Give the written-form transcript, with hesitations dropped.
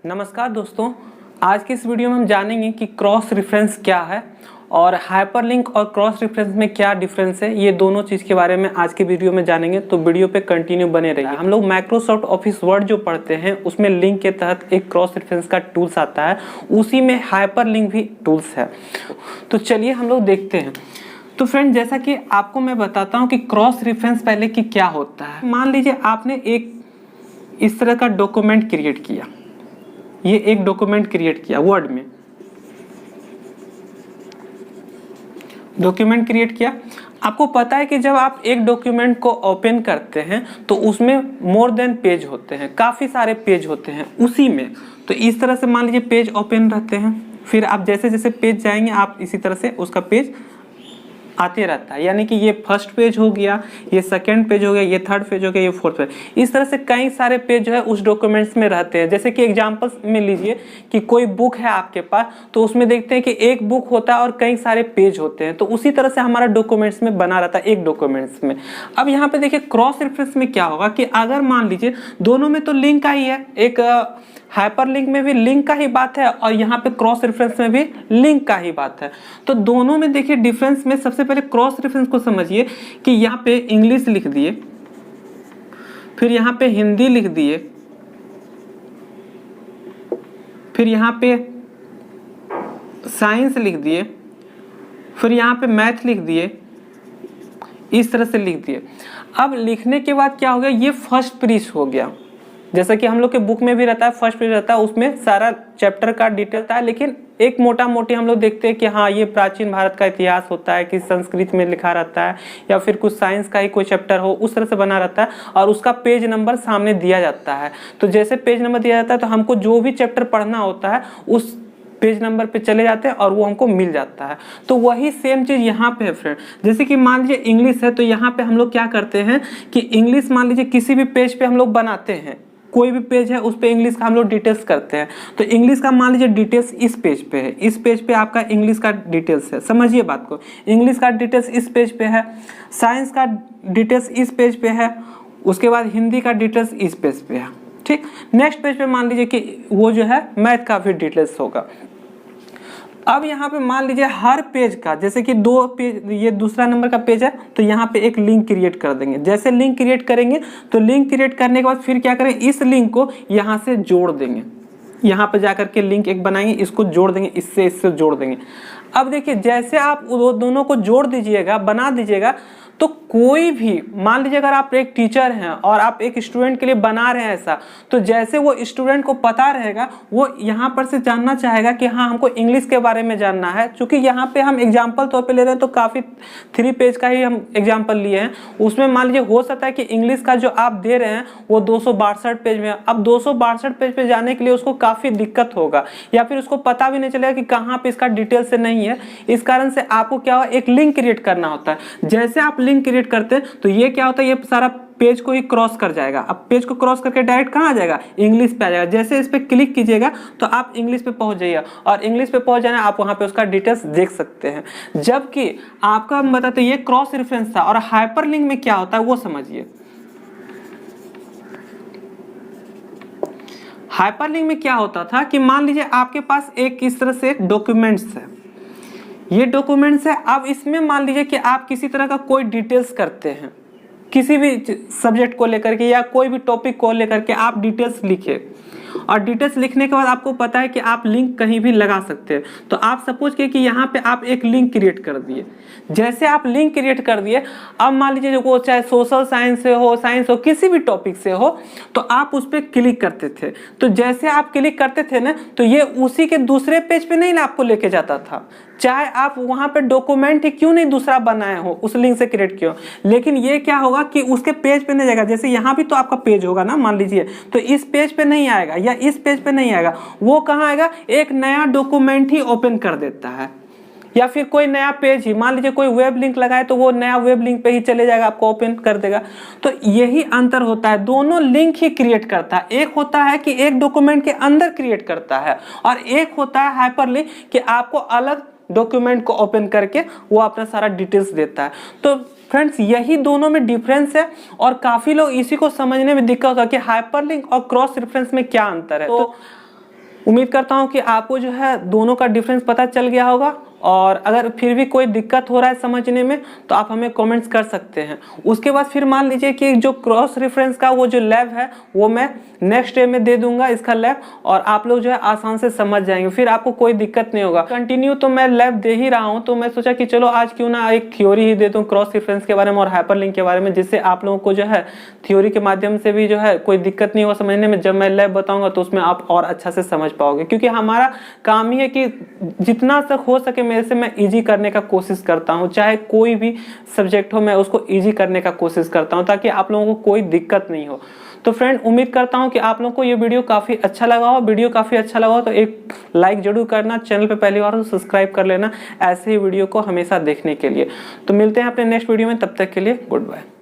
नमस्कार दोस्तों, आज के इस वीडियो में हम जानेंगे कि क्रॉस रेफरेंस क्या है और हाइपरलिंक और क्रॉस रेफरेंस में क्या डिफरेंस है। ये दोनों चीज़ के बारे में आज के वीडियो में जानेंगे, तो वीडियो पे कंटिन्यू बने रहिए। हम लोग माइक्रोसॉफ्ट ऑफिस वर्ड जो पढ़ते हैं उसमें लिंक के तहत एक क्रॉस रेफरेंस का टूल्स आता है, उसी में हाइपरलिंक भी टूल्स है। तो चलिए हम लोग देखते हैं। तो फ्रेंड, जैसा कि आपको मैं बताता हूँ कि क्रॉस रेफरेंस पहले कि क्या होता है। मान लीजिए आपने एक इस तरह का डॉक्यूमेंट क्रिएट किया, ये एक डॉक्यूमेंट क्रिएट किया, वर्ड में डॉक्यूमेंट क्रिएट किया। आपको पता है कि जब आप एक डॉक्यूमेंट को ओपन करते हैं तो उसमें मोर देन पेज होते हैं, काफ़ी सारे पेज होते हैं उसी में। तो इस तरह से मान लीजिए पेज ओपन रहते हैं, फिर आप जैसे जैसे पेज जाएंगे आप इसी तरह से उसका पेज आते रहता है। यानी कि ये फर्स्ट पेज हो गया, ये सेकंड पेज हो गया, ये थर्ड पेज हो गया, ये फोर्थ पेज। इस तरह से कई सारे पेज जो है उस डॉक्यूमेंट्स में रहते हैं। जैसे कि एग्जांपल्स में लीजिए कि कोई बुक है आपके पास, तो उसमें देखते हैं कि एक बुक होता है और कई सारे पेज होते हैं। तो उसी तरह से हमारा डॉक्यूमेंट्स में बना रहता है, एक डॉक्यूमेंट्स में। अब यहाँ पे देखिए क्रॉस रेफरेंस में क्या होगा कि अगर मान लीजिए दोनों में तो लिंक का ही है, एक हाइपरलिंक में भी लिंक का ही बात है और यहाँ पे क्रॉस रेफरेंस में भी लिंक का ही बात है। तो दोनों में देखिए डिफरेंस में सबसे पहले क्रॉस रेफरेंस को समझिए कि यहाँ पे इंग्लिश लिख दिए, फिर यहाँ पे हिंदी लिख दिए, फिर यहाँ पे साइंस लिख दिए, फिर यहाँ पे मैथ लिख दिए, इस तरह से लिख दिए। अब लिखने के बाद क्या हो गया, ये फर्स्ट पेज हो गया। जैसा कि हम लोग के बुक में भी रहता है, फर्स्ट पेज रहता है, उसमें सारा चैप्टर का डिटेल था। लेकिन एक मोटा मोटी हम लोग देखते हैं कि हाँ ये प्राचीन भारत का इतिहास होता है, कि संस्कृत में लिखा रहता है, या फिर कुछ साइंस का ही कोई चैप्टर हो, उस तरह से बना रहता है और उसका पेज नंबर सामने दिया जाता है। तो जैसे पेज नंबर दिया जाता है तो हमको जो भी चैप्टर पढ़ना होता है उस पेज नंबर पे चले जाते हैं और वो हमको मिल जाता है। तो वही सेम चीज़ यहाँ पे है फ्रेंड। जैसे कि मान लीजिए इंग्लिश है, तो यहाँ पे हम लोग क्या करते हैं कि इंग्लिश मान लीजिए किसी भी पेज पे हम लोग बनाते हैं, कोई भी पेज है उस पे इंग्लिश का हम लोग डिटेल्स करते हैं। तो इंग्लिश का मान लीजिए डिटेल्स इस पेज पे है, इस पेज पे आपका इंग्लिश का डिटेल्स है। समझिए बात को, इंग्लिश का डिटेल्स इस पेज पे है, साइंस का डिटेल्स इस पेज पे है, उसके बाद हिंदी का डिटेल्स इस पेज पे है। ठीक, नेक्स्ट पेज पे मान लीजिए कि वो जो है मैथ का भी डिटेल्स होगा। अब यहाँ पे मान लीजिए हर पेज का, जैसे कि दो पेज, ये दूसरा नंबर का पेज है, तो यहाँ पे एक लिंक क्रिएट कर देंगे। जैसे लिंक क्रिएट करेंगे तो लिंक क्रिएट करने के बाद फिर क्या करें, इस लिंक को यहाँ से जोड़ देंगे, यहाँ पे जाकर के लिंक एक बनाएंगे, इसको जोड़ देंगे, इससे जोड़ देंगे। अब देखिए जैसे आप दोनों को जोड़ दीजिएगा, बना दीजिएगा, तो कोई भी मान लीजिए अगर आप एक टीचर हैं और आप एक स्टूडेंट के लिए बना रहे हैं ऐसा, तो जैसे वो स्टूडेंट को पता रहेगा वो यहाँ पर से जानना चाहेगा कि हाँ हमको इंग्लिश के बारे में जानना है। क्योंकि यहाँ पे हम एग्जाम्पल तौर पे ले रहे हैं, तो काफ़ी 3 पेज का ही हम एग्जाम्पल लिए हैं। उसमें मान लीजिए हो सकता है कि इंग्लिश का जो आप दे रहे हैं वो 262 पेज में है। अब 262 पेज पे जाने के लिए उसको काफ़ी दिक्कत होगा, या फिर उसको पता भी नहीं चलेगा कि कहाँ पे इसका डिटेल से नहीं है। इस कारण से आपको क्या हो, एक लिंक क्रिएट करना होता है। जैसे आप लिंक क्रिएट करते हैं तो ये क्या होता है, ये सारा पेज को ही क्रॉस कर जाएगा। अब पेज को क्रॉस करके डायरेक्ट कहाँ आ जाएगा, इंग्लिश पे आ जाएगा। जैसे इस पे क्लिक कीजिएगा तो आप इंग्लिश पे पहुंच जाइए, और इंग्लिश पे पहुंच जाना आप वहां पे उसका डिटेल्स देख सकते हैं। जबकि आपका हम बताते ये क्रॉस रेफरेंस था, और हाइपरलिंक में क्या होता है वो समझिए। हाइपरलिंक में क्या होता था कि मान लीजिए आपके पास एक इस तरह से डॉक्यूमेंट्स है, ये डॉक्यूमेंट्स है। अब इसमें मान लीजिए कि आप किसी तरह का कोई डिटेल्स करते हैं, किसी भी सब्जेक्ट को लेकर के या कोई भी टॉपिक को लेकर के आप डिटेल्स लिखे, और डिटेल्स लिखने के बाद आपको पता है कि आप लिंक कहीं भी लगा सकते हैं। तो आप सपोज किए कि यहाँ पे आप एक लिंक क्रिएट कर दिए। जैसे आप लिंक क्रिएट कर दिए, अब मान लीजिए वो चाहे सोशल साइंस से हो, साइंस हो, किसी भी टॉपिक से हो, तो आप उस पर क्लिक करते थे। तो जैसे आप क्लिक करते थे ना, तो ये उसी के दूसरे पेज पे नहीं आपको लेके जाता था, चाहे आप वहां पे डॉक्यूमेंट ही क्यों नहीं दूसरा बनाए हो, उस लिंक से क्रिएट किया हो। लेकिन ये क्या होगा कि उसके पेज पे नहीं जाएगा। जैसे यहाँ भी तो आपका पेज होगा ना मान लीजिए, तो इस पेज पे नहीं आएगा या इस पेज पे नहीं आएगा, वो कहाँ आएगा, एक नया डॉक्यूमेंट ही ओपन कर देता है, या फिर कोई नया पेज ही, मान लीजिए कोई वेब लिंक लगाए तो वो नया वेब लिंक पे ही चले जाएगा, आपको ओपन कर देगा। तो यही अंतर होता है, दोनों लिंक ही क्रिएट करता है। एक होता है कि एक डॉक्यूमेंट के अंदर क्रिएट करता है, और एक होता है हाइपरलिंक कि आपको अलग डॉक्यूमेंट को ओपन करके वो अपना सारा डिटेल्स देता है। तो फ्रेंड्स यही दोनों में डिफरेंस है, और काफ़ी लोग इसी को समझने में दिक्कत होता है कि हाइपरलिंक और क्रॉस रेफरेंस में क्या अंतर है। तो उम्मीद करता हूँ कि आपको जो है दोनों का डिफरेंस पता चल गया होगा, और अगर फिर भी कोई दिक्कत हो रहा है समझने में तो आप हमें कमेंट्स कर सकते हैं। उसके बाद फिर मान लीजिए कि जो क्रॉस रेफरेंस का वो जो लैब है वो मैं नेक्स्ट डे में दे दूंगा इसका लैब, और आप लोग जो है आसान से समझ जाएंगे, फिर आपको कोई दिक्कत नहीं होगा। कंटिन्यू तो मैं लैब दे ही रहा हूँ, तो मैं सोचा कि चलो आज क्यों ना एक थ्योरी ही दे दूँ क्रॉस रेफरेंस के बारे में और हाइपरलिंक के बारे में, जिससे आप लोगों को जो है थ्योरी के माध्यम से भी जो है कोई दिक्कत नहीं होगा समझने में। जब मैं लैब बताऊंगा तो उसमें आप और अच्छा से समझ पाओगे, क्योंकि हमारा काम ही है कि जितना तक हो सके मेरे से मैं इजी करने का कोशिश करता हूं, चाहे कोई भी सब्जेक्ट हो मैं उसको इजी करने का कोशिश करता हूं ताकि आप लोगों को कोई दिक्कत नहीं हो। तो फ्रेंड, उम्मीद करता हूं कि आप लोगों को ये वीडियो काफी अच्छा लगा हो। वीडियो काफी अच्छा लगा हो तो एक लाइक जरूर करना, चैनल पे पहली बार हो तो सब्सक्राइब कर लेना ऐसे ही वीडियो को हमेशा देखने के लिए। तो मिलते हैं अपने नेक्स्ट वीडियो में, तब तक के लिए गुड बाय।